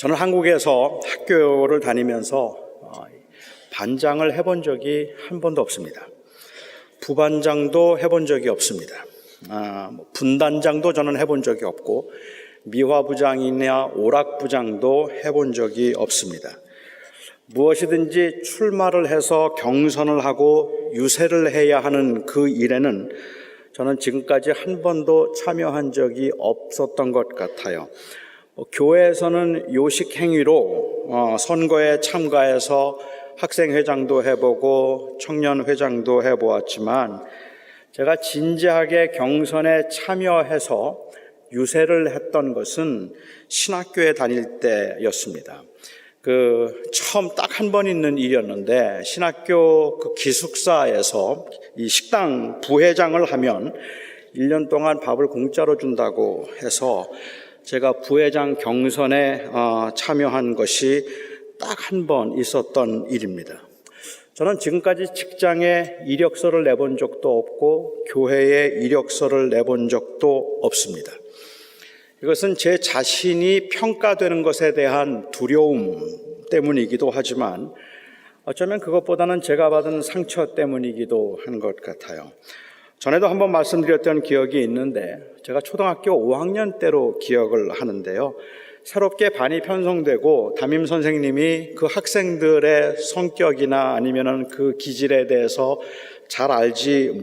저는 한국에서 학교를 다니면서 반장을 해본 적이 한 번도 없습니다. 부반장도 해본 적이 없습니다. 분단장도 저는 해본 적이 없고 미화부장이나 오락부장도 해본 적이 없습니다. 무엇이든지 출마를 해서 경선을 하고 유세를 해야 하는 그 일에는 저는 지금까지 한 번도 참여한 적이 없었던 것 같아요. 교회에서는 요식 행위로 선거에 참가해서 학생회장도 해보고 청년회장도 해보았지만 제가 진지하게 경선에 참여해서 유세를 했던 것은 신학교에 다닐 때였습니다. 처음 딱 한 번 있는 일이었는데 신학교 기숙사에서 이 식당 부회장을 하면 1년 동안 밥을 공짜로 준다고 해서 제가 부회장 경선에 참여한 것이 딱 한 번 있었던 일입니다. 저는 지금까지 직장에 이력서를 내본 적도 없고 교회에 이력서를 내본 적도 없습니다. 이것은 제 자신이 평가되는 것에 대한 두려움 때문이기도 하지만 어쩌면 그것보다는 제가 받은 상처 때문이기도 한 것 같아요. 전에도 한번 말씀드렸던 기억이 있는데 제가 초등학교 5학년 때로 기억을 하는데요. 새롭게 반이 편성되고 담임 선생님이 그 학생들의 성격이나 아니면은 그 기질에 대해서 잘 알지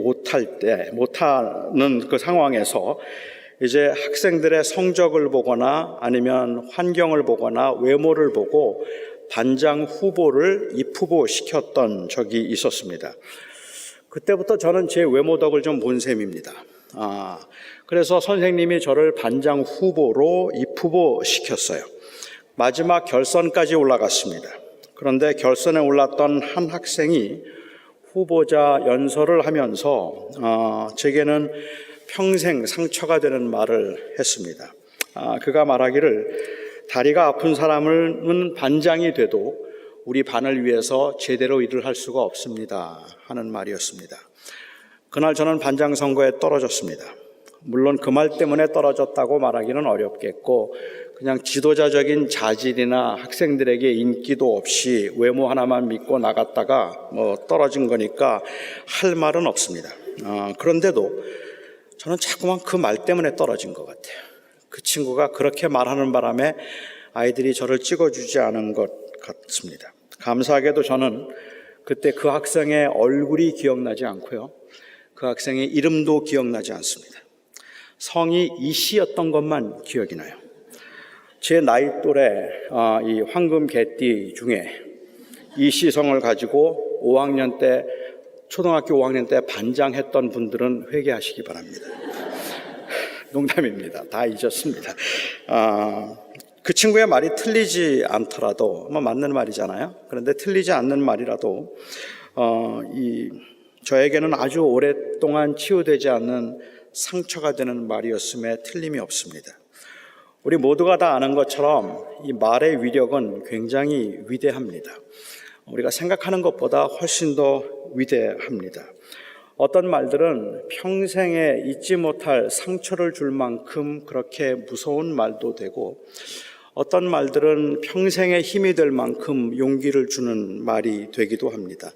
못하는 그 상황에서 이제 학생들의 성적을 보거나 아니면 환경을 보거나 외모를 보고 반장 후보를 입후보 시켰던 적이 있었습니다. 그때부터 저는 제 외모 덕을 좀 본 셈입니다. 그래서 선생님이 저를 반장 후보로 입후보 시켰어요. 마지막 결선까지 올라갔습니다. 그런데 결선에 올랐던 한 학생이 후보자 연설을 하면서 제게는 평생 상처가 되는 말을 했습니다. 그가 말하기를 다리가 아픈 사람은 반장이 돼도 우리 반을 위해서 제대로 일을 할 수가 없습니다 하는 말이었습니다. 그날 저는 반장 선거에 떨어졌습니다. 물론 그 말 때문에 떨어졌다고 말하기는 어렵겠고 그냥 지도자적인 자질이나 학생들에게 인기도 없이 외모 하나만 믿고 나갔다가 떨어진 거니까 할 말은 없습니다. 그런데도 저는 자꾸만 그 말 때문에 떨어진 것 같아요. 그 친구가 그렇게 말하는 바람에 아이들이 저를 찍어주지 않은 것 같습니다. 감사하게도 저는 그때 그 학생의 얼굴이 기억나지 않고요. 그 학생의 이름도 기억나지 않습니다. 성이 이씨였던 것만 기억이 나요. 제 나이 또래 이 황금 개띠 중에 이씨성을 가지고 초등학교 5학년 때 반장했던 분들은 회개하시기 바랍니다. 농담입니다. 다 잊었습니다. 그 친구의 말이 틀리지 않더라도 맞는 말이잖아요. 그런데 틀리지 않는 말이라도 저에게는 아주 오랫동안 치유되지 않는 상처가 되는 말이었음에 틀림이 없습니다. 우리 모두가 다 아는 것처럼 이 말의 위력은 굉장히 위대합니다. 우리가 생각하는 것보다 훨씬 더 위대합니다. 어떤 말들은 평생에 잊지 못할 상처를 줄 만큼 그렇게 무서운 말도 되고 어떤 말들은 평생에 힘이 될 만큼 용기를 주는 말이 되기도 합니다.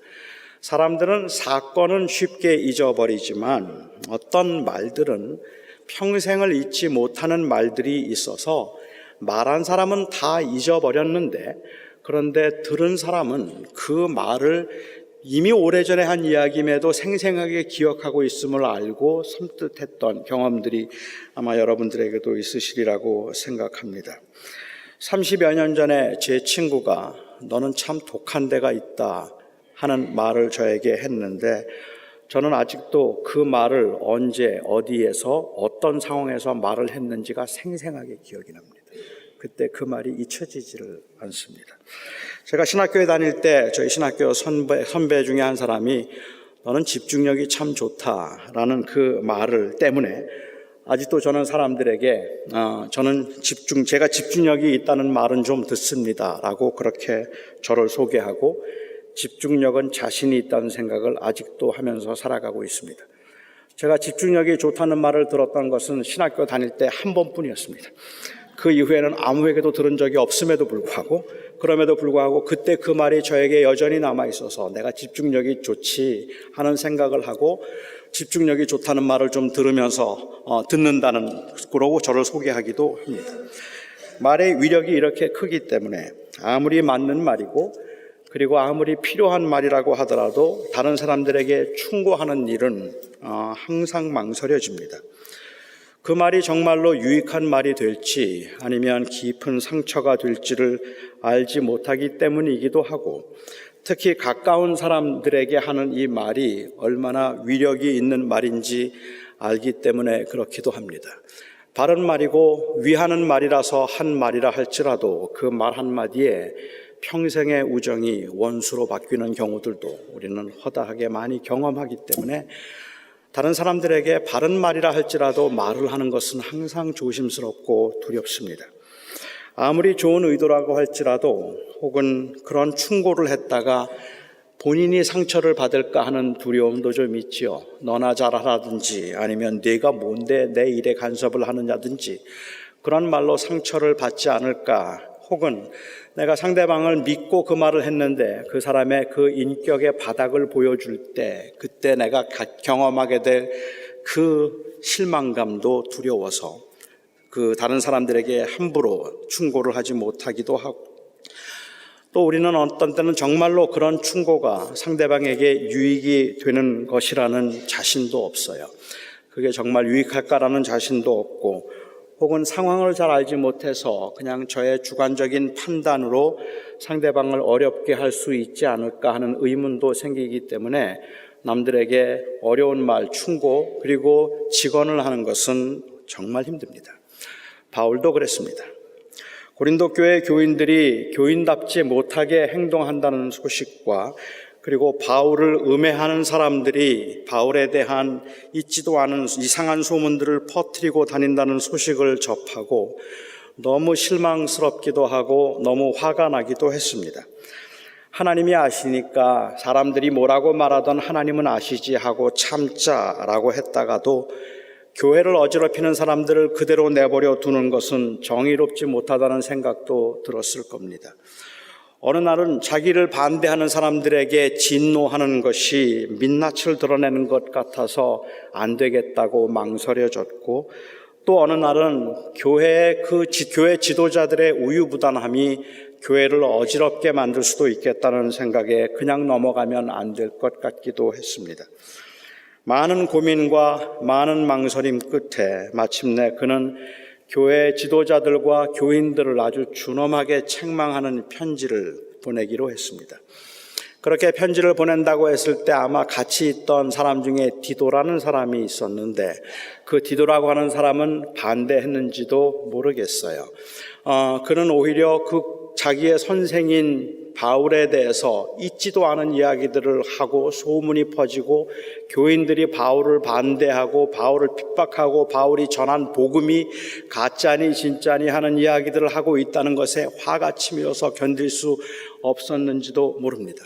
사람들은 사건은 쉽게 잊어버리지만 어떤 말들은 평생을 잊지 못하는 말들이 있어서 말한 사람은 다 잊어버렸는데 그런데 들은 사람은 그 말을 이미 오래전에 한 이야기임에도 생생하게 기억하고 있음을 알고 섬뜩했던 경험들이 아마 여러분들에게도 있으시리라고 생각합니다. 30여 년 전에 제 친구가 너는 참 독한 데가 있다 하는 말을 저에게 했는데 저는 아직도 그 말을 언제 어디에서 어떤 상황에서 말을 했는지가 생생하게 기억이 납니다. 그때 그 말이 잊혀지지를 않습니다. 제가 신학교에 다닐 때 저희 신학교 선배 중에 한 사람이 너는 집중력이 참 좋다라는 그 말을 때문에 아직도 저는 사람들에게 제가 집중력이 있다는 말은 좀 듣습니다라고 그렇게 저를 소개하고 집중력은 자신이 있다는 생각을 아직도 하면서 살아가고 있습니다. 제가 집중력이 좋다는 말을 들었던 것은 신학교 다닐 때 한 번뿐이었습니다. 그 이후에는 아무에게도 들은 적이 없음에도 불구하고, 그럼에도 불구하고 그때 그 말이 저에게 여전히 남아 있어서 내가 집중력이 좋지 하는 생각을 하고, 집중력이 좋다는 말을 좀 들으면서 듣는다는, 그러고 저를 소개하기도 합니다. 말의 위력이 이렇게 크기 때문에 아무리 맞는 말이고, 그리고 아무리 필요한 말이라고 하더라도 다른 사람들에게 충고하는 일은 항상 망설여집니다. 그 말이 정말로 유익한 말이 될지 아니면 깊은 상처가 될지를 알지 못하기 때문이기도 하고, 특히 가까운 사람들에게 하는 이 말이 얼마나 위력이 있는 말인지 알기 때문에 그렇기도 합니다. 바른 말이고 위하는 말이라서 한 말이라 할지라도 그 말 한마디에 평생의 우정이 원수로 바뀌는 경우들도 우리는 허다하게 많이 경험하기 때문에 다른 사람들에게 바른 말이라 할지라도 말을 하는 것은 항상 조심스럽고 두렵습니다. 아무리 좋은 의도라고 할지라도, 혹은 그런 충고를 했다가 본인이 상처를 받을까 하는 두려움도 좀 있지요. 너나 잘하라든지, 아니면 네가 뭔데 내 일에 간섭을 하느냐든지, 그런 말로 상처를 받지 않을까, 혹은 내가 상대방을 믿고 그 말을 했는데 그 사람의 그 인격의 바닥을 보여줄 때 그때 내가 경험하게 될 그 실망감도 두려워서 그 다른 사람들에게 함부로 충고를 하지 못하기도 하고, 또 우리는 어떤 때는 정말로 그런 충고가 상대방에게 유익이 되는 것이라는 자신도 없어요. 그게 정말 유익할까라는 자신도 없고, 혹은 상황을 잘 알지 못해서 그냥 저의 주관적인 판단으로 상대방을 어렵게 할 수 있지 않을까 하는 의문도 생기기 때문에 남들에게 어려운 말, 충고, 그리고 직언을 하는 것은 정말 힘듭니다. 바울도 그랬습니다. 고린도 교회 교인들이 교인답지 못하게 행동한다는 소식과, 그리고 바울을 음해하는 사람들이 바울에 대한 있지도 않은 이상한 소문들을 퍼뜨리고 다닌다는 소식을 접하고 너무 실망스럽기도 하고 너무 화가 나기도 했습니다. 하나님이 아시니까 사람들이 뭐라고 말하던 하나님은 아시지 하고 참자라고 했다가도 교회를 어지럽히는 사람들을 그대로 내버려 두는 것은 정의롭지 못하다는 생각도 들었을 겁니다. 어느 날은 자기를 반대하는 사람들에게 진노하는 것이 민낯을 드러내는 것 같아서 안 되겠다고 망설여졌고, 또 어느 날은 교회 지도자들의 우유부단함이 교회를 어지럽게 만들 수도 있겠다는 생각에 그냥 넘어가면 안 될 것 같기도 했습니다. 많은 고민과 많은 망설임 끝에 마침내 그는 교회 지도자들과 교인들을 아주 준엄하게 책망하는 편지를 보내기로 했습니다. 그렇게 편지를 보낸다고 했을 때 아마 같이 있던 사람 중에 디도라는 사람이 있었는데, 그 디도라고 하는 사람은 반대했는지도 모르겠어요. 그는 오히려 그 자기의 선생인 바울에 대해서 있지도 않은 이야기들을 하고 소문이 퍼지고 교인들이 바울을 반대하고 바울을 핍박하고 바울이 전한 복음이 가짜니 진짜니 하는 이야기들을 하고 있다는 것에 화가 치밀어서 견딜 수 없었는지도 모릅니다.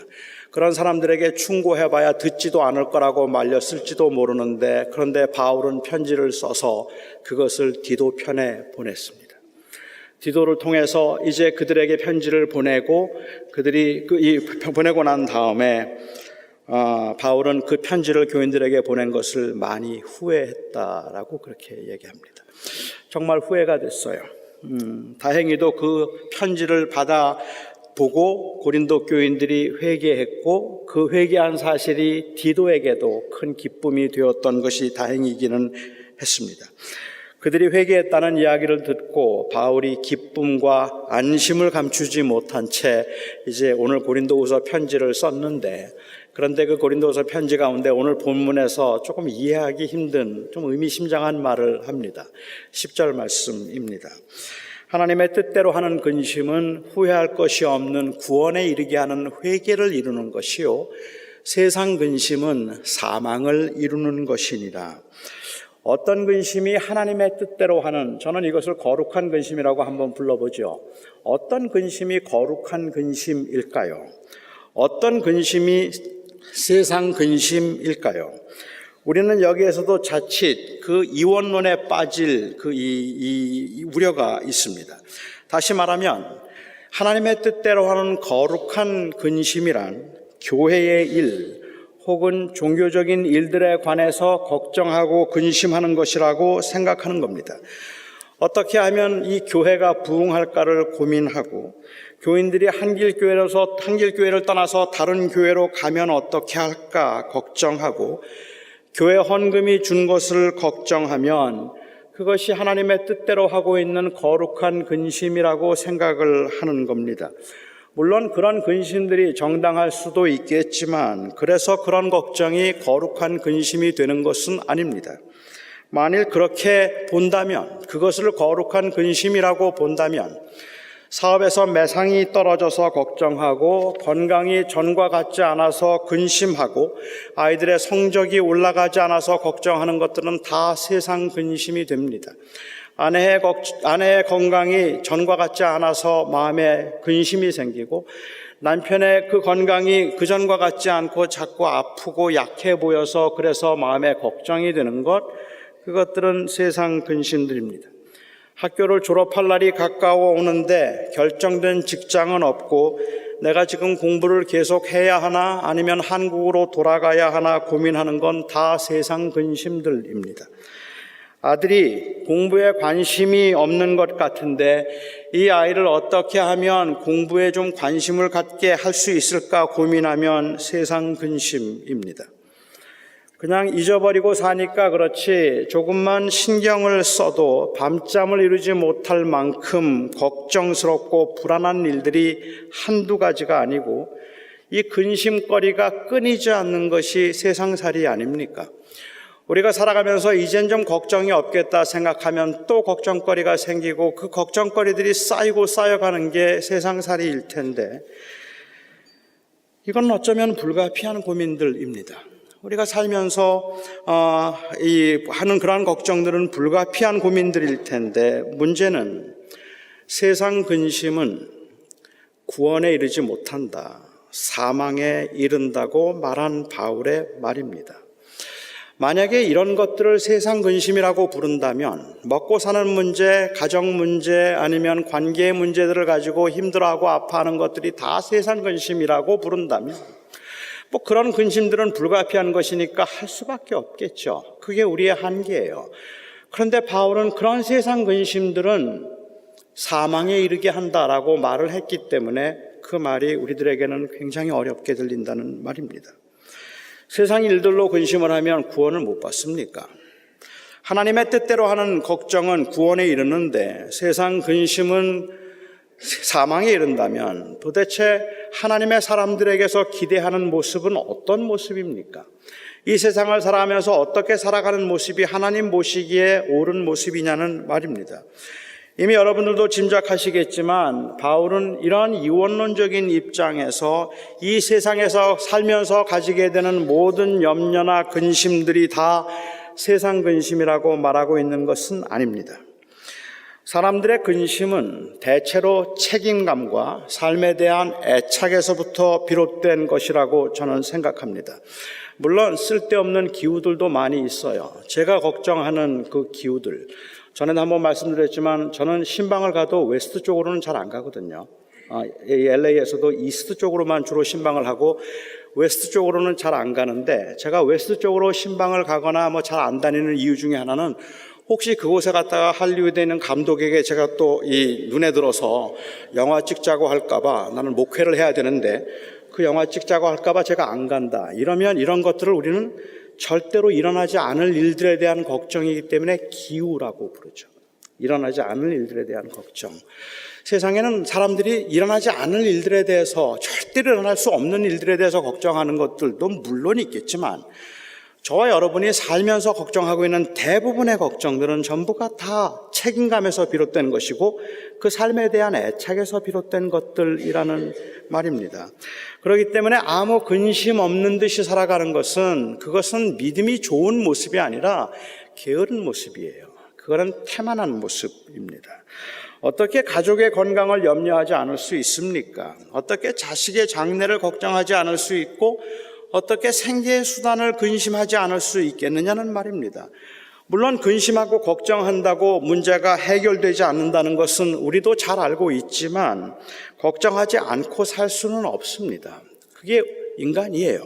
그런 사람들에게 충고해봐야 듣지도 않을 거라고 말렸을지도 모르는데, 그런데 바울은 편지를 써서 그것을 디도 편에 보냈습니다. 디도를 통해서 이제 그들에게 편지를 보내고, 그들이 보내고 난 다음에 바울은 그 편지를 교인들에게 보낸 것을 많이 후회했다라고 그렇게 얘기합니다. 정말 후회가 됐어요. 다행히도 그 편지를 받아 보고 고린도 교인들이 회개했고, 그 회개한 사실이 디도에게도 큰 기쁨이 되었던 것이 다행이기는 했습니다. 그들이 회개했다는 이야기를 듣고 바울이 기쁨과 안심을 감추지 못한 채 이제 오늘 고린도후서 편지를 썼는데, 그런데 그 고린도후서 편지 가운데 오늘 본문에서 조금 이해하기 힘든 좀 의미심장한 말을 합니다. 10절 말씀입니다. 하나님의 뜻대로 하는 근심은 후회할 것이 없는 구원에 이르게 하는 회개를 이루는 것이요, 세상 근심은 사망을 이루는 것이니라. 어떤 근심이 하나님의 뜻대로 하는, 저는 이것을 거룩한 근심이라고 한번 불러보죠. 어떤 근심이 거룩한 근심일까요? 어떤 근심이 세상 근심일까요? 우리는 여기에서도 자칫 그 이원론에 빠질 이 우려가 있습니다. 다시 말하면 하나님의 뜻대로 하는 거룩한 근심이란 교회의 일 혹은 종교적인 일들에 관해서 걱정하고 근심하는 것이라고 생각하는 겁니다. 어떻게 하면 이 교회가 부흥할까를 고민하고 교인들이 한길교회를 떠나서 다른 교회로 가면 어떻게 할까 걱정하고 교회 헌금이 준 것을 걱정하면 그것이 하나님의 뜻대로 하고 있는 거룩한 근심이라고 생각을 하는 겁니다. 물론 그런 근심들이 정당할 수도 있겠지만 그래서 그런 걱정이 거룩한 근심이 되는 것은 아닙니다. 만일 그렇게 본다면, 그것을 거룩한 근심이라고 본다면 사업에서 매상이 떨어져서 걱정하고 건강이 전과 같지 않아서 근심하고 아이들의 성적이 올라가지 않아서 걱정하는 것들은 다 세상 근심이 됩니다. 아내의 건강이 전과 같지 않아서 마음에 근심이 생기고 남편의 그 건강이 그전과 같지 않고 자꾸 아프고 약해 보여서 그래서 마음에 걱정이 되는 그것들은 세상 근심들입니다. 학교를 졸업할 날이 가까워 오는데 결정된 직장은 없고 내가 지금 공부를 계속 해야 하나 아니면 한국으로 돌아가야 하나 고민하는 건 다 세상 근심들입니다. 아들이 공부에 관심이 없는 것 같은데 이 아이를 어떻게 하면 공부에 좀 관심을 갖게 할 수 있을까 고민하면 세상 근심입니다. 그냥 잊어버리고 사니까 그렇지 조금만 신경을 써도 밤잠을 이루지 못할 만큼 걱정스럽고 불안한 일들이 한두 가지가 아니고 이 근심거리가 끊이지 않는 것이 세상살이 아닙니까? 우리가 살아가면서 이젠 좀 걱정이 없겠다 생각하면 또 걱정거리가 생기고 그 걱정거리들이 쌓여가는 게 세상살이일 텐데 이건 어쩌면 불가피한 고민들입니다. 우리가 살면서 하는 그러한 걱정들은 불가피한 고민들일 텐데 문제는 세상 근심은 구원에 이르지 못한다, 사망에 이른다고 말한 바울의 말입니다. 만약에 이런 것들을 세상 근심이라고 부른다면 먹고 사는 문제, 가정 문제 아니면 관계의 문제들을 가지고 힘들어하고 아파하는 것들이 다 세상 근심이라고 부른다면 그런 근심들은 불가피한 것이니까 할 수밖에 없겠죠. 그게 우리의 한계예요. 그런데 바울은 그런 세상 근심들은 사망에 이르게 한다라고 말을 했기 때문에 그 말이 우리들에게는 굉장히 어렵게 들린다는 말입니다. 세상 일들로 근심을 하면 구원을 못 받습니까? 하나님의 뜻대로 하는 걱정은 구원에 이르는데 세상 근심은 사망에 이른다면 도대체 하나님의 사람들에게서 기대하는 모습은 어떤 모습입니까? 이 세상을 살아가면서 어떻게 살아가는 모습이 하나님 보시기에 옳은 모습이냐는 말입니다. 이미 여러분들도 짐작하시겠지만 바울은 이런 이원론적인 입장에서 이 세상에서 살면서 가지게 되는 모든 염려나 근심들이 다 세상 근심이라고 말하고 있는 것은 아닙니다. 사람들의 근심은 대체로 책임감과 삶에 대한 애착에서부터 비롯된 것이라고 저는 생각합니다. 물론 쓸데없는 기우들도 많이 있어요. 제가 걱정하는 그 기우들, 전에도 한번 말씀드렸지만 저는 신방을 가도 웨스트 쪽으로는 잘 안 가거든요. LA에서도 이스트 쪽으로만 주로 신방을 하고 웨스트 쪽으로는 잘 안 가는데 제가 웨스트 쪽으로 신방을 가거나 잘 안 다니는 이유 중에 하나는 혹시 그곳에 갔다가 할리우드에 있는 감독에게 제가 또 이 눈에 들어서 영화 찍자고 할까봐 나는 목회를 해야 되는데 그 영화 찍자고 할까봐 제가 안 간다. 이러면 이런 것들을 우리는 절대로 일어나지 않을 일들에 대한 걱정이기 때문에 기우라고 부르죠. 일어나지 않을 일들에 대한 걱정. 세상에는 사람들이 일어나지 않을 일들에 대해서 절대로 일어날 수 없는 일들에 대해서 걱정하는 것들도 물론 있겠지만 저와 여러분이 살면서 걱정하고 있는 대부분의 걱정들은 전부가 다 책임감에서 비롯된 것이고 그 삶에 대한 애착에서 비롯된 것들이라는 말입니다. 그렇기 때문에 아무 근심 없는 듯이 살아가는 그것은 믿음이 좋은 모습이 아니라 게으른 모습이에요. 그거는 태만한 모습입니다. 어떻게 가족의 건강을 염려하지 않을 수 있습니까? 어떻게 자식의 장래를 걱정하지 않을 수 있고 어떻게 생계의 수단을 근심하지 않을 수 있겠느냐는 말입니다. 물론 근심하고 걱정한다고 문제가 해결되지 않는다는 것은 우리도 잘 알고 있지만 걱정하지 않고 살 수는 없습니다. 그게 인간이에요.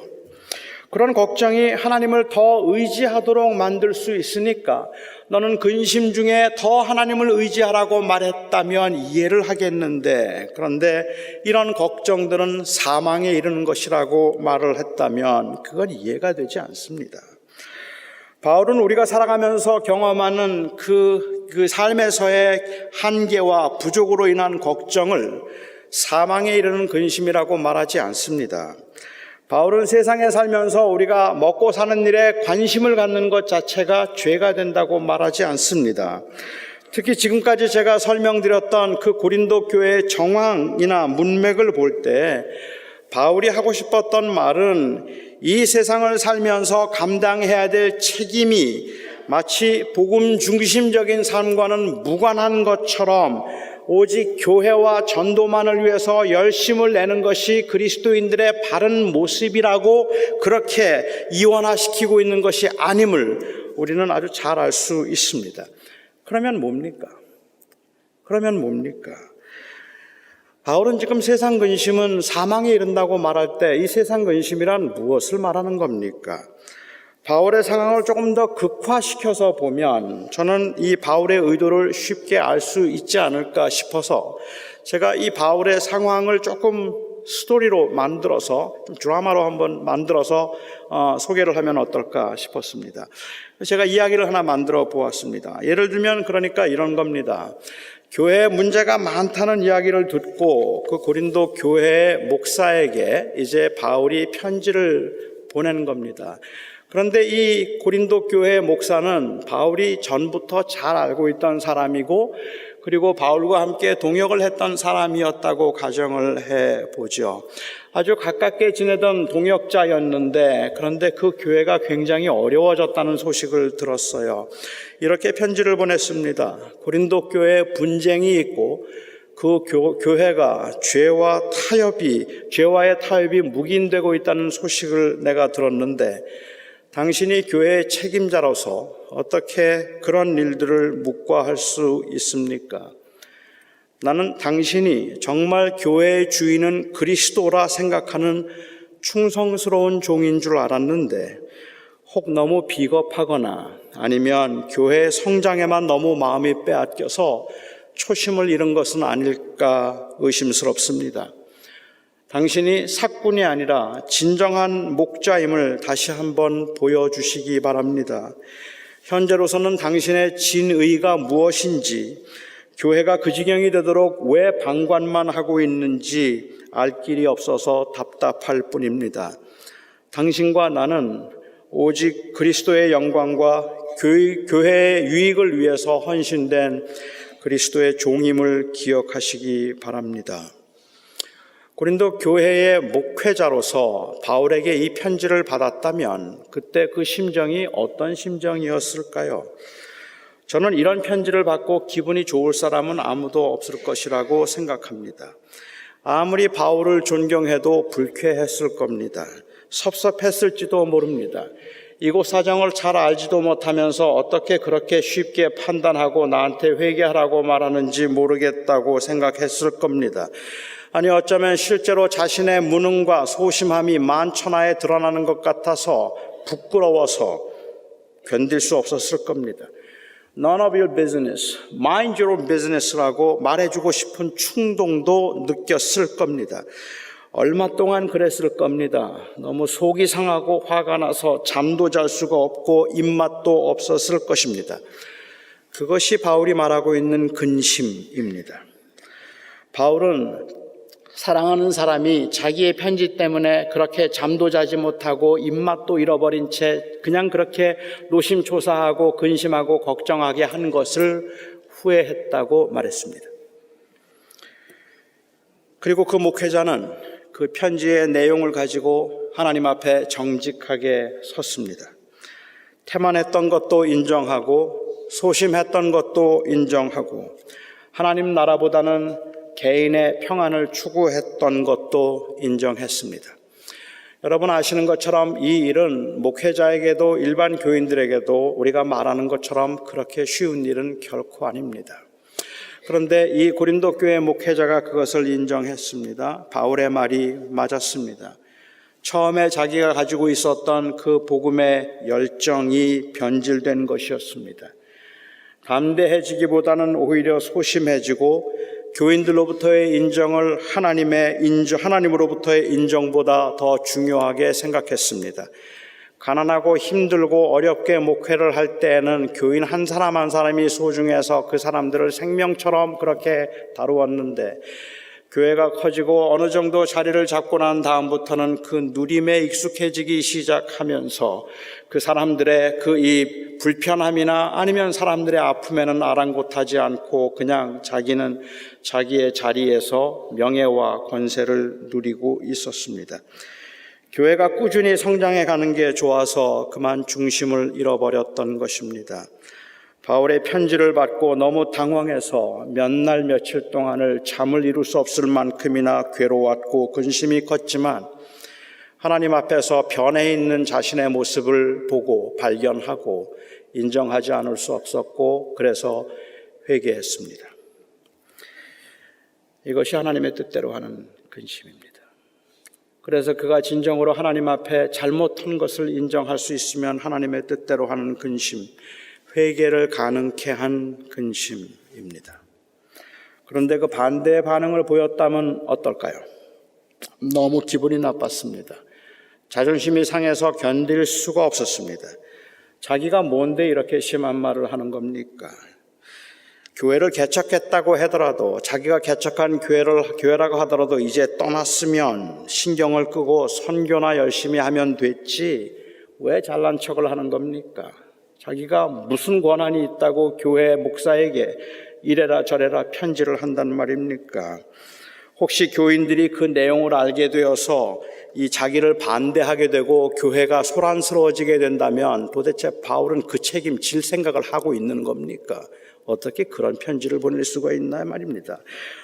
그런 걱정이 하나님을 더 의지하도록 만들 수 있으니까 너는 근심 중에 더 하나님을 의지하라고 말했다면 이해를 하겠는데, 그런데 이런 걱정들은 사망에 이르는 것이라고 말을 했다면 그건 이해가 되지 않습니다. 바울은 우리가 살아가면서 경험하는 그 삶에서의 한계와 부족으로 인한 걱정을 사망에 이르는 근심이라고 말하지 않습니다. 바울은 세상에 살면서 우리가 먹고 사는 일에 관심을 갖는 것 자체가 죄가 된다고 말하지 않습니다. 특히 지금까지 제가 설명드렸던 그 고린도 교회의 정황이나 문맥을 볼 때 바울이 하고 싶었던 말은 이 세상을 살면서 감당해야 될 책임이 마치 복음 중심적인 삶과는 무관한 것처럼 오직 교회와 전도만을 위해서 열심을 내는 것이 그리스도인들의 바른 모습이라고 그렇게 이원화시키고 있는 것이 아님을 우리는 아주 잘 알 수 있습니다. 그러면 뭡니까? 바울은 지금 세상 근심은 사망에 이른다고 말할 때 이 세상 근심이란 무엇을 말하는 겁니까? 바울의 상황을 조금 더 극화시켜서 보면 저는 이 바울의 의도를 쉽게 알 수 있지 않을까 싶어서 제가 이 바울의 상황을 조금 스토리로 만들어서 좀 드라마로 한번 만들어서 소개를 하면 어떨까 싶었습니다. 제가 이야기를 하나 만들어 보았습니다. 예를 들면 그러니까 이런 겁니다. 교회에 문제가 많다는 이야기를 듣고 그 고린도 교회의 목사에게 이제 바울이 편지를 보낸 겁니다. 그런데 이 고린도 교회 목사는 바울이 전부터 잘 알고 있던 사람이고 그리고 바울과 함께 동역을 했던 사람이었다고 가정을 해보죠. 아주 가깝게 지내던 동역자였는데 그런데 그 교회가 굉장히 어려워졌다는 소식을 들었어요. 이렇게 편지를 보냈습니다. 고린도 교회에 분쟁이 있고 그 교회가 죄와의 타협이 묵인되고 있다는 소식을 내가 들었는데 당신이 교회의 책임자로서 어떻게 그런 일들을 묵과할 수 있습니까? 나는 당신이 정말 교회의 주인은 그리스도라 생각하는 충성스러운 종인 줄 알았는데 혹 너무 비겁하거나 아니면 교회의 성장에만 너무 마음이 빼앗겨서 초심을 잃은 것은 아닐까 의심스럽습니다. 당신이 사꾼이 아니라 진정한 목자임을 다시 한번 보여주시기 바랍니다. 현재로서는 당신의 진의가 무엇인지, 교회가 그 지경이 되도록 왜 방관만 하고 있는지 알 길이 없어서 답답할 뿐입니다. 당신과 나는 오직 그리스도의 영광과 교회의 유익을 위해서 헌신된 그리스도의 종임을 기억하시기 바랍니다. 고린도 교회의 목회자로서 바울에게 이 편지를 받았다면 그때 그 심정이 어떤 심정이었을까요? 저는 이런 편지를 받고 기분이 좋을 사람은 아무도 없을 것이라고 생각합니다. 아무리 바울을 존경해도 불쾌했을 겁니다. 섭섭했을지도 모릅니다. 이곳 사정을 잘 알지도 못하면서 어떻게 그렇게 쉽게 판단하고 나한테 회개하라고 말하는지 모르겠다고 생각했을 겁니다. 아니 어쩌면 실제로 자신의 무능과 소심함이 만천하에 드러나는 것 같아서 부끄러워서 견딜 수 없었을 겁니다. None of your business, mind your own business라고 말해주고 싶은 충동도 느꼈을 겁니다. 얼마 동안 그랬을 겁니다. 너무 속이 상하고 화가 나서 잠도 잘 수가 없고 입맛도 없었을 것입니다. 그것이 바울이 말하고 있는 근심입니다. 바울은 사랑하는 사람이 자기의 편지 때문에 그렇게 잠도 자지 못하고 입맛도 잃어버린 채 그냥 그렇게 노심초사하고 근심하고 걱정하게 한 것을 후회했다고 말했습니다. 그리고 그 목회자는 그 편지의 내용을 가지고 하나님 앞에 정직하게 섰습니다. 태만했던 것도 인정하고 소심했던 것도 인정하고 하나님 나라보다는 개인의 평안을 추구했던 것도 인정했습니다. 여러분 아시는 것처럼 이 일은 목회자에게도 일반 교인들에게도 우리가 말하는 것처럼 그렇게 쉬운 일은 결코 아닙니다. 그런데 이 고린도 교회 목회자가 그것을 인정했습니다. 바울의 말이 맞았습니다. 처음에 자기가 가지고 있었던 그 복음의 열정이 변질된 것이었습니다. 담대해지기보다는 오히려 소심해지고 교인들로부터의 인정을 하나님으로부터의 인정보다 더 중요하게 생각했습니다. 가난하고 힘들고 어렵게 목회를 할 때에는 교인 한 사람 한 사람이 소중해서 그 사람들을 생명처럼 그렇게 다루었는데 교회가 커지고 어느 정도 자리를 잡고 난 다음부터는 그 누림에 익숙해지기 시작하면서 그 사람들의 그 이 불편함이나 아니면 사람들의 아픔에는 아랑곳하지 않고 그냥 자기는 자기의 자리에서 명예와 권세를 누리고 있었습니다. 교회가 꾸준히 성장해 가는 게 좋아서 그만 중심을 잃어버렸던 것입니다. 바울의 편지를 받고 너무 당황해서 몇 날 며칠 동안을 잠을 이룰 수 없을 만큼이나 괴로웠고 근심이 컸지만 하나님 앞에서 변해 있는 자신의 모습을 보고 발견하고 인정하지 않을 수 없었고 그래서 회개했습니다. 이것이 하나님의 뜻대로 하는 근심입니다. 그래서 그가 진정으로 하나님 앞에 잘못한 것을 인정할 수 있으면 하나님의 뜻대로 하는 근심, 회개를 가능케 한 근심입니다. 그런데 그 반대의 반응을 보였다면 어떨까요? 너무 기분이 나빴습니다. 자존심이 상해서 견딜 수가 없었습니다. 자기가 뭔데 이렇게 심한 말을 하는 겁니까? 교회를 개척했다고 하더라도 자기가 개척한 교회라고 하더라도 이제 떠났으면 신경을 끄고 선교나 열심히 하면 됐지 왜 잘난 척을 하는 겁니까? 자기가 무슨 권한이 있다고 교회 목사에게 이래라 저래라 편지를 한단 말입니까? 혹시 교인들이 그 내용을 알게 되어서 이 자기를 반대하게 되고 교회가 소란스러워지게 된다면 도대체 바울은 그 책임 질 생각을 하고 있는 겁니까? 어떻게 그런 편지를 보낼 수가 있나 말입니다.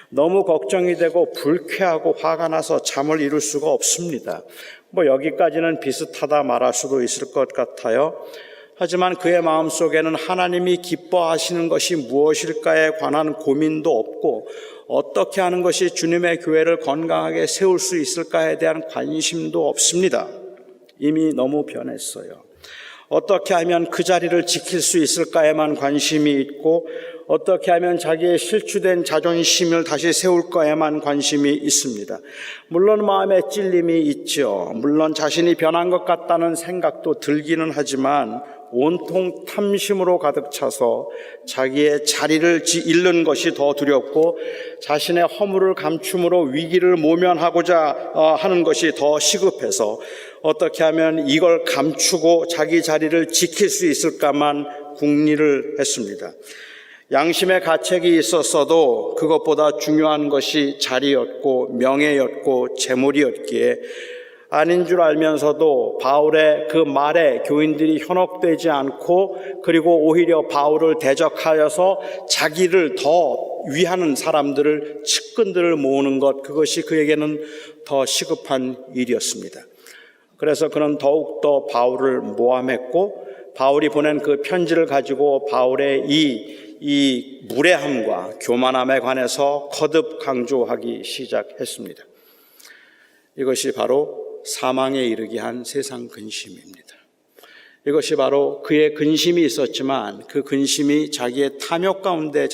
너무 걱정이 되고 불쾌하고 화가 나서 잠을 이룰 수가 없습니다. 여기까지는 비슷하다 말할 수도 있을 것 같아요. 하지만 그의 마음속에는 하나님이 기뻐하시는 것이 무엇일까에 관한 고민도 없고 어떻게 하는 것이 주님의 교회를 건강하게 세울 수 있을까에 대한 관심도 없습니다. 이미 너무 변했어요. 어떻게 하면 그 자리를 지킬 수 있을까에만 관심이 있고 어떻게 하면 자기의 실추된 자존심을 다시 세울 거에만 관심이 있습니다. 물론 마음에 찔림이 있죠. 물론 자신이 변한 것 같다는 생각도 들기는 하지만 온통 탐심으로 가득 차서 자기의 자리를 잃는 것이 더 두렵고 자신의 허물을 감춤으로 위기를 모면하고자 하는 것이 더 시급해서 어떻게 하면 이걸 감추고 자기 자리를 지킬 수 있을까만 궁리를 했습니다. 양심의 가책이 있었어도 그것보다 중요한 것이 자리였고 명예였고 재물이었기에 아닌 줄 알면서도 바울의 그 말에 교인들이 현혹되지 않고 그리고 오히려 바울을 대적하여서 자기를 더 위하는 사람들을 측근들을 모으는 것, 그것이 그에게는 더 시급한 일이었습니다. 그래서 그는 더욱더 바울을 모함했고 바울이 보낸 그 편지를 가지고 바울의 이 무례함과 교만함에 관해서 거듭 강조하기 시작했습니다. 이것이 바로 사망에 이르게 한 세상 근심입니다. 이것이 바로 그의 근심이 있었지만 그 근심이 자기의 탐욕 가운데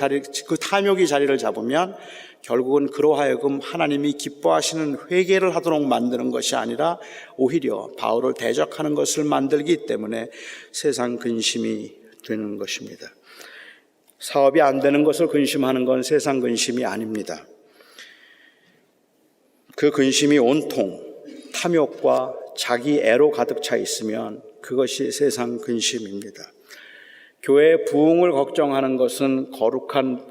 그 탐욕이 자리를 잡으면 결국은 그로 하여금 하나님이 기뻐하시는 회개를 하도록 만드는 것이 아니라 오히려 바울을 대적하는 것을 만들기 때문에 세상 근심이 되는 것입니다. 사업이 안 되는 것을 근심하는 건 세상 근심이 아닙니다. 그 근심이 온통 탐욕과 자기 애로 가득 차 있으면 그것이 세상 근심입니다. 교회의 부흥을 걱정하는 것은 거룩한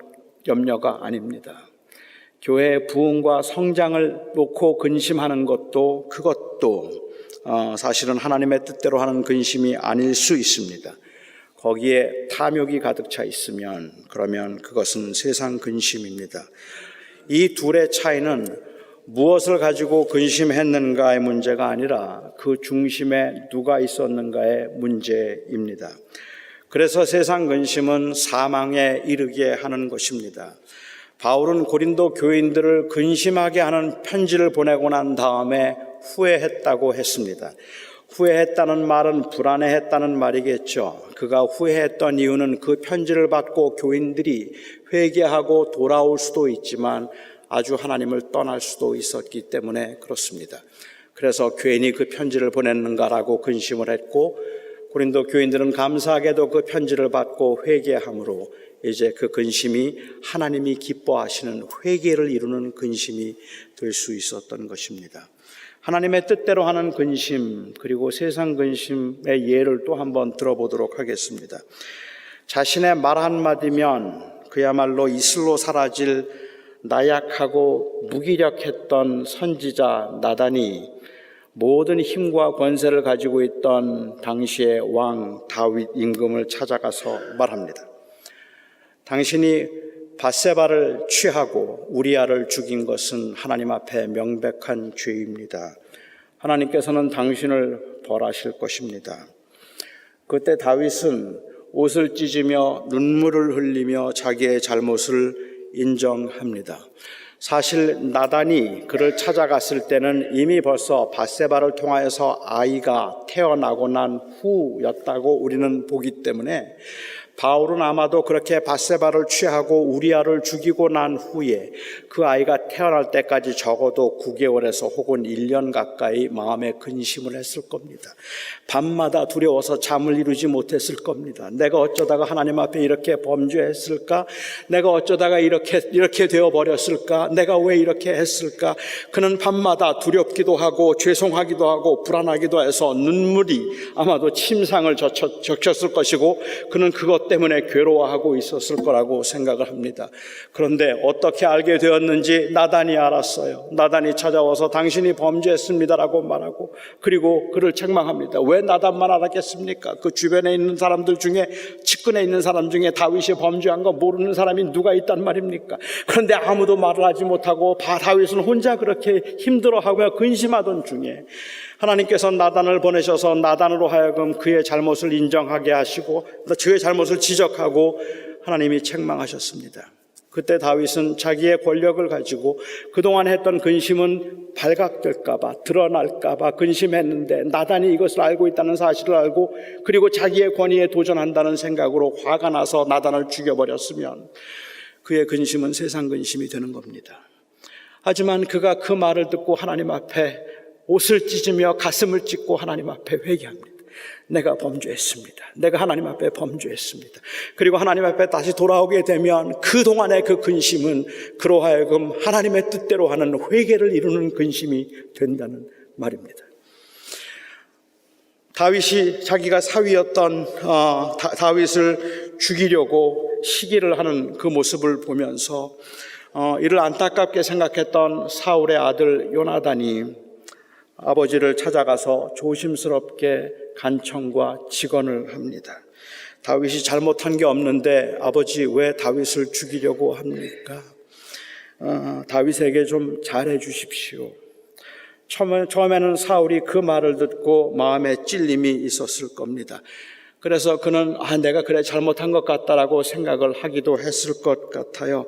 염려가 아닙니다. 교회의 부흥과 성장을 놓고 근심하는 것도 그것도 사실은 하나님의 뜻대로 하는 근심이 아닐 수 있습니다. 거기에 탐욕이 가득 차 있으면 그러면 그것은 세상 근심입니다. 이 둘의 차이는 무엇을 가지고 근심했는가의 문제가 아니라 그 중심에 누가 있었는가의 문제입니다. 그래서 세상 근심은 사망에 이르게 하는 것입니다. 바울은 고린도 교인들을 근심하게 하는 편지를 보내고 난 다음에 후회했다고 했습니다. 후회했다는 말은 불안해했다는 말이겠죠. 그가 후회했던 이유는 그 편지를 받고 교인들이 회개하고 돌아올 수도 있지만 아주 하나님을 떠날 수도 있었기 때문에 그렇습니다. 그래서 괜히 그 편지를 보냈는가라고 근심을 했고, 고린도 교인들은 감사하게도 그 편지를 받고 회개함으로 이제 그 근심이 하나님이 기뻐하시는 회개를 이루는 근심이 될 수 있었던 것입니다. 하나님의 뜻대로 하는 근심, 그리고 세상 근심의 예를 또 한번 들어보도록 하겠습니다. 자신의 말 한마디면 그야말로 이슬로 사라질 나약하고 무기력했던 선지자 나단이 모든 힘과 권세를 가지고 있던 당시의 왕 다윗 임금을 찾아가서 말합니다. 당신이 밧세바를 취하고 우리아를 죽인 것은 하나님 앞에 명백한 죄입니다. 하나님께서는 당신을 벌하실 것입니다. 그때 다윗은 옷을 찢으며 눈물을 흘리며 자기의 잘못을 인정합니다. 사실 나단이 그를 찾아갔을 때는 이미 벌써 밧세바를 통하여서 아이가 태어나고 난 후였다고 우리는 보기 때문에 바울은 아마도 그렇게 밧세바를 취하고 우리아를 죽이고 난 후에 그 아이가 태어날 때까지 적어도 9개월에서 혹은 1년 가까이 마음에 근심을 했을 겁니다. 밤마다 두려워서 잠을 이루지 못했을 겁니다. 내가 어쩌다가 하나님 앞에 이렇게 범죄했을까? 내가 어쩌다가 이렇게 되어버렸을까? 내가 왜 이렇게 했을까? 그는 밤마다 두렵기도 하고 죄송하기도 하고 불안하기도 해서 눈물이 아마도 침상을 적셨을 것이고, 그는 그것 때문에 괴로워하고 있었을 거라고 생각을 합니다. 그런데 어떻게 알게 되었는지 나단이 알았어요. 나단이 찾아와서 당신이 범죄했습니다라고 말하고, 그리고 그를 책망합니다. 왜 나단만 알았겠습니까? 그 주변에 있는 사람들 중에, 측근에 있는 사람 중에 다윗이 범죄한 거 모르는 사람이 누가 있단 말입니까? 그런데 아무도 말을 하지 못하고 다윗은 혼자 그렇게 힘들어하고 근심하던 중에 하나님께서 나단을 보내셔서 나단으로 하여금 그의 잘못을 인정하게 하시고 그의 잘못을 지적하고 하나님이 책망하셨습니다. 그때 다윗은 자기의 권력을 가지고 그동안 했던 근심은 발각될까봐, 드러날까봐 근심했는데 나단이 이것을 알고 있다는 사실을 알고, 그리고 자기의 권위에 도전한다는 생각으로 화가 나서 나단을 죽여버렸으면 그의 근심은 세상 근심이 되는 겁니다. 하지만 그가 그 말을 듣고 하나님 앞에 옷을 찢으며 가슴을 찢고 하나님 앞에 회개합니다. 내가 범죄했습니다. 내가 하나님 앞에 범죄했습니다. 그리고 하나님 앞에 다시 돌아오게 되면 그동안의 그 근심은 그로 하여금 하나님의 뜻대로 하는 회개를 이루는 근심이 된다는 말입니다. 다윗이 자기가 사위였던 다윗을 죽이려고 시기를 하는 그 모습을 보면서 이를 안타깝게 생각했던 사울의 아들 요나단이 아버지를 찾아가서 조심스럽게 간청과 직언을 합니다. 다윗이 잘못한 게 없는데 아버지 왜 다윗을 죽이려고 합니까? 다윗에게 좀 잘해 주십시오. 처음에는 사울이 그 말을 듣고 마음에 찔림이 있었을 겁니다. 그래서 그는 내가 그래 잘못한 것 같다라고 생각을 하기도 했을 것 같아요.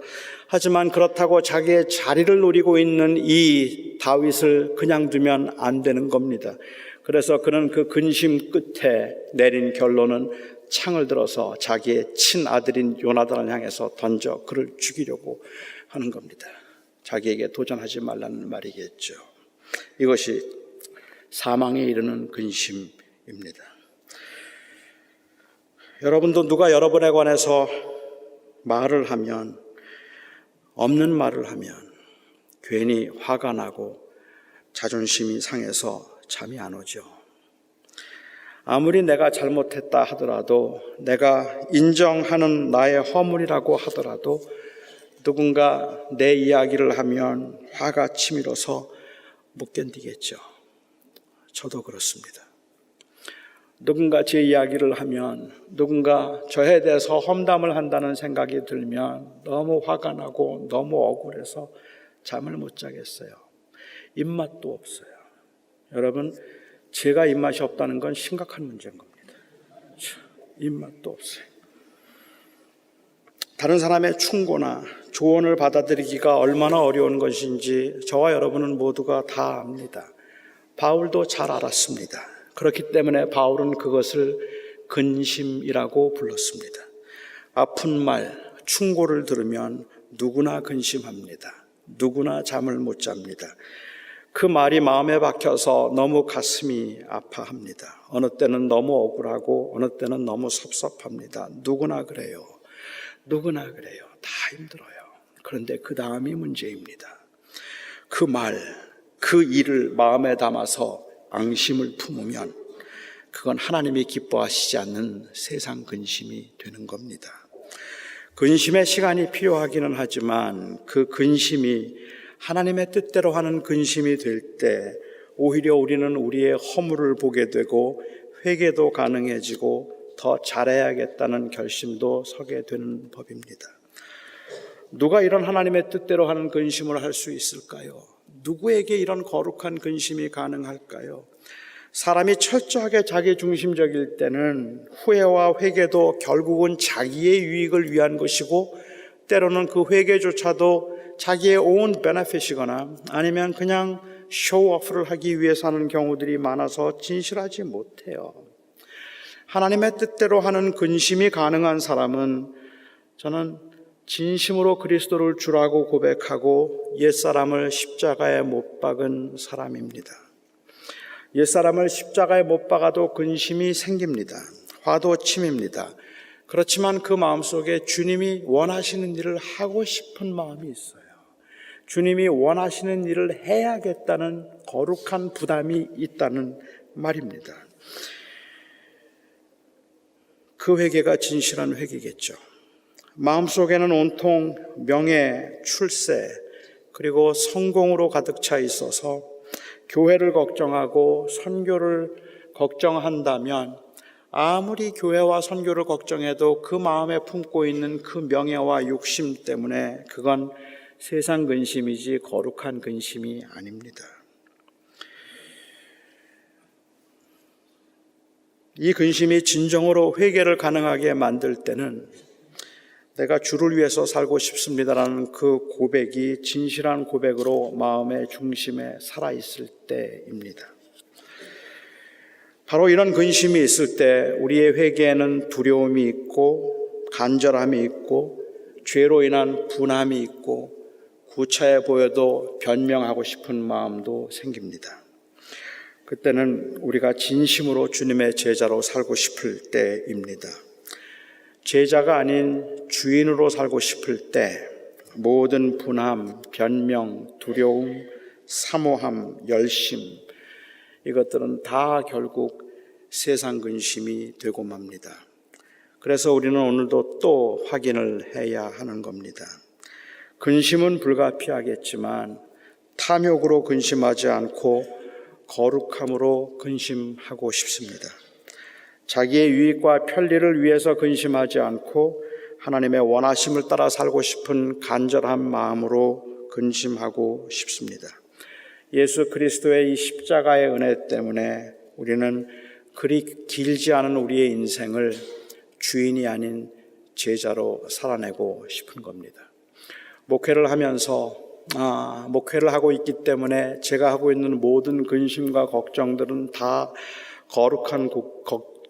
하지만 그렇다고 자기의 자리를 노리고 있는 이 다윗을 그냥 두면 안 되는 겁니다. 그래서 그는 그 근심 끝에 내린 결론은 창을 들어서 자기의 친아들인 요나단을 향해서 던져 그를 죽이려고 하는 겁니다. 자기에게 도전하지 말라는 말이겠죠. 이것이 사망에 이르는 근심입니다. 여러분도 누가 여러분에 관해서 말을 하면, 없는 말을 하면 괜히 화가 나고 자존심이 상해서 잠이 안 오죠. 아무리 내가 잘못했다 하더라도, 내가 인정하는 나의 허물이라고 하더라도 누군가 내 이야기를 하면 화가 치밀어서 못 견디겠죠. 저도 그렇습니다. 누군가 제 이야기를 하면, 누군가 저에 대해서 험담을 한다는 생각이 들면 너무 화가 나고 너무 억울해서 잠을 못 자겠어요. 입맛도 없어요. 여러분, 제가 입맛이 없다는 건 심각한 문제인 겁니다. 입맛도 없어요. 다른 사람의 충고나 조언을 받아들이기가 얼마나 어려운 것인지 저와 여러분은 모두가 다 압니다. 바울도 잘 알았습니다. 그렇기 때문에 바울은 그것을 근심이라고 불렀습니다. 아픈 말, 충고를 들으면 누구나 근심합니다. 누구나 잠을 못 잡니다. 그 말이 마음에 박혀서 너무 가슴이 아파합니다. 어느 때는 너무 억울하고 어느 때는 너무 섭섭합니다. 누구나 그래요. 누구나 그래요. 다 힘들어요. 그런데 그 다음이 문제입니다. 그 말, 그 일을 마음에 담아서 앙심을 품으면 그건 하나님이 기뻐하시지 않는 세상 근심이 되는 겁니다. 근심의 시간이 필요하기는 하지만 그 근심이 하나님의 뜻대로 하는 근심이 될 때 오히려 우리는 우리의 허물을 보게 되고 회개도 가능해지고 더 잘해야겠다는 결심도 서게 되는 법입니다. 누가 이런 하나님의 뜻대로 하는 근심을 할 수 있을까요? 누구에게 이런 거룩한 근심이 가능할까요? 사람이 철저하게 자기 중심적일 때는 후회와 회개도 결국은 자기의 유익을 위한 것이고 때로는 그 회개조차도 자기의 own benefit이거나 아니면 그냥 쇼오프를 하기 위해서 하는 경우들이 많아서 진실하지 못해요. 하나님의 뜻대로 하는 근심이 가능한 사람은 저는 진심으로 그리스도를 주라고 고백하고 옛사람을 십자가에 못 박은 사람입니다. 옛사람을 십자가에 못 박아도 근심이 생깁니다. 화도 침입니다. 그렇지만 그 마음속에 주님이 원하시는 일을 하고 싶은 마음이 있어요. 주님이 원하시는 일을 해야겠다는 거룩한 부담이 있다는 말입니다. 그 회개가 진실한 회개겠죠. 마음속에는 온통 명예, 출세, 그리고 성공으로 가득 차 있어서 교회를 걱정하고 선교를 걱정한다면 아무리 교회와 선교를 걱정해도 그 마음에 품고 있는 그 명예와 욕심 때문에 그건 세상 근심이지 거룩한 근심이 아닙니다. 이 근심이 진정으로 회개를 가능하게 만들 때는 내가 주를 위해서 살고 싶습니다라는 그 고백이 진실한 고백으로 마음의 중심에 살아있을 때입니다. 바로 이런 근심이 있을 때 우리의 회개에는 두려움이 있고 간절함이 있고 죄로 인한 분함이 있고 구차해 보여도 변명하고 싶은 마음도 생깁니다. 그때는 우리가 진심으로 주님의 제자로 살고 싶을 때입니다. 제자가 아닌 주인으로 살고 싶을 때 모든 분함, 변명, 두려움, 사모함, 열심 이것들은 다 결국 세상 근심이 되고 맙니다. 그래서 우리는 오늘도 또 확인을 해야 하는 겁니다. 근심은 불가피하겠지만 탐욕으로 근심하지 않고 거룩함으로 근심하고 싶습니다. 자기의 유익과 편리를 위해서 근심하지 않고 하나님의 원하심을 따라 살고 싶은 간절한 마음으로 근심하고 싶습니다. 예수 그리스도의 이 십자가의 은혜 때문에 우리는 그리 길지 않은 우리의 인생을 주인이 아닌 제자로 살아내고 싶은 겁니다. 목회를 하면서 목회를 하고 있기 때문에 제가 하고 있는 모든 근심과 걱정들은 다 거룩한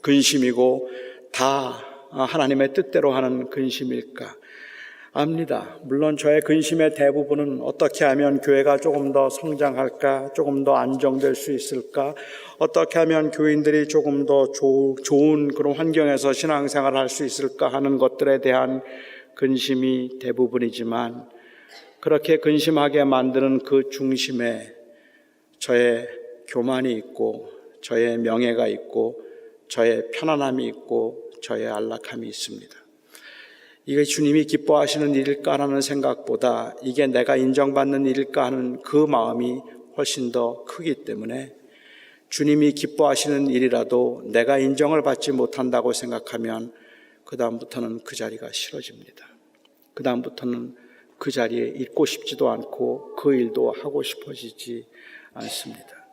근심이고 다 하나님의 뜻대로 하는 근심일까? 압니다. 물론 저의 근심의 대부분은 어떻게 하면 교회가 조금 더 성장할까? 조금 더 안정될 수 있을까? 어떻게 하면 교인들이 조금 더 좋은 그런 환경에서 신앙생활을 할 수 있을까 하는 것들에 대한 근심이 대부분이지만 그렇게 근심하게 만드는 그 중심에 저의 교만이 있고 저의 명예가 있고 저의 편안함이 있고 저의 안락함이 있습니다. 이게 주님이 기뻐하시는 일일까라는 생각보다 이게 내가 인정받는 일일까 하는 그 마음이 훨씬 더 크기 때문에 주님이 기뻐하시는 일이라도 내가 인정을 받지 못한다고 생각하면 그 다음부터는 그 자리가 싫어집니다. 그 다음부터는 그 자리에 있고 싶지도 않고 그 일도 하고 싶어지지 않습니다.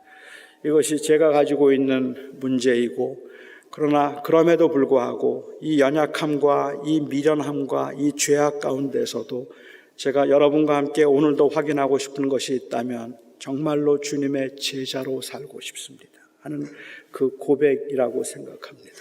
이것이 제가 가지고 있는 문제이고, 그러나 그럼에도 불구하고 이 연약함과 이 미련함과 이 죄악 가운데서도 제가 여러분과 함께 오늘도 확인하고 싶은 것이 있다면 정말로 주님의 제자로 살고 싶습니다 하는 그 고백이라고 생각합니다.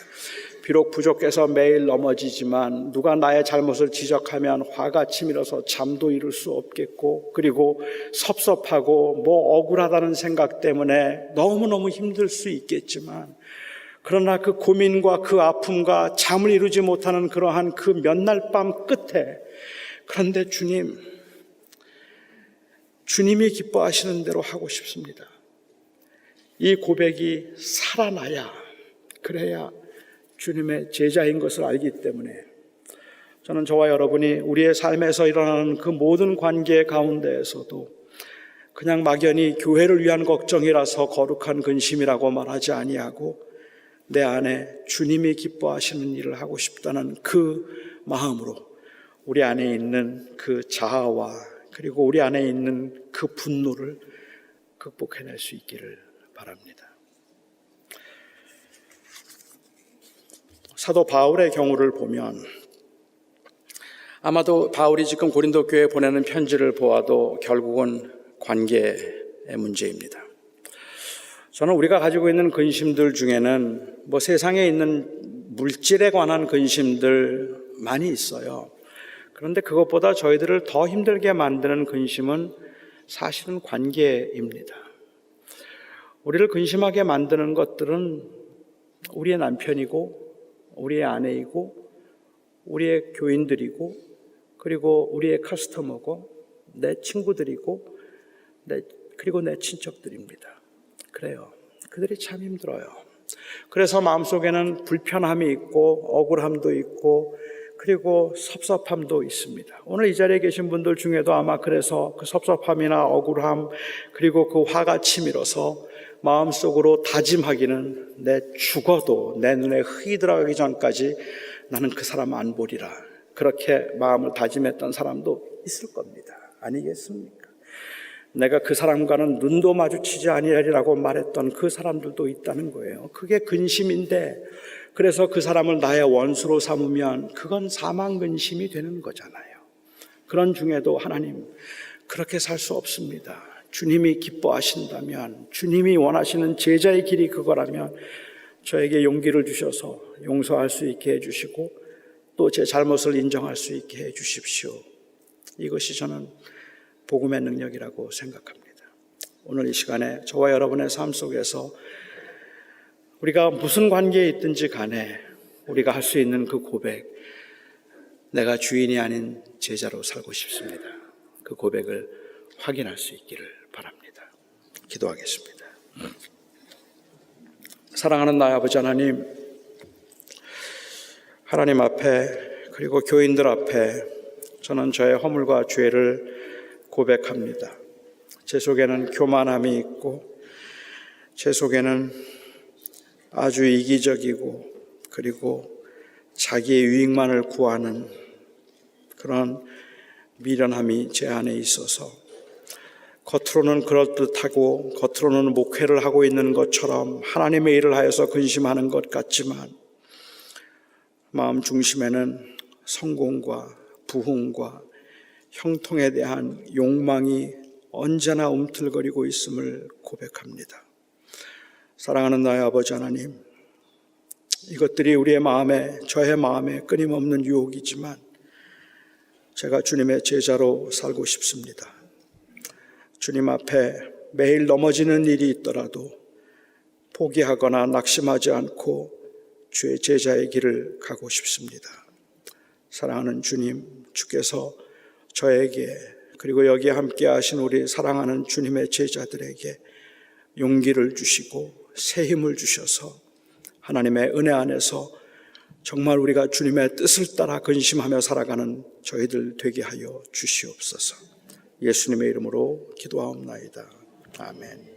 비록 부족해서 매일 넘어지지만 누가 나의 잘못을 지적하면 화가 치밀어서 잠도 이룰 수 없겠고, 그리고 섭섭하고 억울하다는 생각 때문에 너무너무 힘들 수 있겠지만, 그러나 그 고민과 그 아픔과 잠을 이루지 못하는 그러한 그 몇 날 밤 끝에, 그런데 주님이 기뻐하시는 대로 하고 싶습니다. 이 고백이 살아나야, 그래야 주님의 제자인 것을 알기 때문에 저는 저와 여러분이 우리의 삶에서 일어나는 그 모든 관계 가운데에서도 그냥 막연히 교회를 위한 걱정이라서 거룩한 근심이라고 말하지 아니하고, 내 안에 주님이 기뻐하시는 일을 하고 싶다는 그 마음으로 우리 안에 있는 그 자아와 그리고 우리 안에 있는 그 분노를 극복해낼 수 있기를 바랍니다. 사도 바울의 경우를 보면 아마도 바울이 지금 고린도 교회에 보내는 편지를 보아도 결국은 관계의 문제입니다. 저는 우리가 가지고 있는 근심들 중에는 세상에 있는 물질에 관한 근심들 많이 있어요. 그런데 그것보다 저희들을 더 힘들게 만드는 근심은 사실은 관계입니다. 우리를 근심하게 만드는 것들은 우리의 남편이고, 우리의 아내이고, 우리의 교인들이고, 그리고 우리의 커스터머고, 내 친구들이고, 그리고 내 친척들입니다. 그래요. 그들이 참 힘들어요. 그래서 마음속에는 불편함이 있고, 억울함도 있고, 그리고 섭섭함도 있습니다. 오늘 이 자리에 계신 분들 중에도 아마 그래서 그 섭섭함이나 억울함, 그리고 그 화가 치밀어서 마음속으로 다짐하기는, 내 죽어도 내 눈에 흙이 들어가기 전까지 나는 그 사람 안 보리라, 그렇게 마음을 다짐했던 사람도 있을 겁니다. 아니겠습니까? 내가 그 사람과는 눈도 마주치지 아니하리라고 말했던 그 사람들도 있다는 거예요. 그게 근심인데, 그래서 그 사람을 나의 원수로 삼으면 그건 사망 근심이 되는 거잖아요. 그런 중에도 하나님, 그렇게 살 수 없습니다. 주님이 기뻐하신다면, 주님이 원하시는 제자의 길이 그거라면 저에게 용기를 주셔서 용서할 수 있게 해주시고, 또 제 잘못을 인정할 수 있게 해주십시오. 이것이 저는 복음의 능력이라고 생각합니다. 오늘 이 시간에 저와 여러분의 삶 속에서 우리가 무슨 관계에 있든지 간에 우리가 할 수 있는 그 고백, 내가 주인이 아닌 제자로 살고 싶습니다. 그 고백을 확인할 수 있기를 바랍니다. 기도하겠습니다. 사랑하는 나의 아버지 하나님, 하나님 앞에 그리고 교인들 앞에 저는 저의 허물과 죄를 고백합니다. 제 속에는 교만함이 있고, 제 속에는 아주 이기적이고, 그리고 자기의 유익만을 구하는 그런 미련함이 제 안에 있어서 겉으로는 그럴듯하고 겉으로는 목회를 하고 있는 것처럼 하나님의 일을 하여서 근심하는 것 같지만, 마음 중심에는 성공과 부흥과 형통에 대한 욕망이 언제나 움틀거리고 있음을 고백합니다. 사랑하는 나의 아버지 하나님, 이것들이 우리의 마음에, 저의 마음에 끊임없는 유혹이지만 제가 주님의 제자로 살고 싶습니다. 주님 앞에 매일 넘어지는 일이 있더라도 포기하거나 낙심하지 않고 주의 제자의 길을 가고 싶습니다. 사랑하는 주님, 주께서 저에게, 그리고 여기에 함께 하신 우리 사랑하는 주님의 제자들에게 용기를 주시고 새 힘을 주셔서 하나님의 은혜 안에서 정말 우리가 주님의 뜻을 따라 근심하며 살아가는 저희들 되게 하여 주시옵소서. 예수님의 이름으로 기도하옵나이다. 아멘.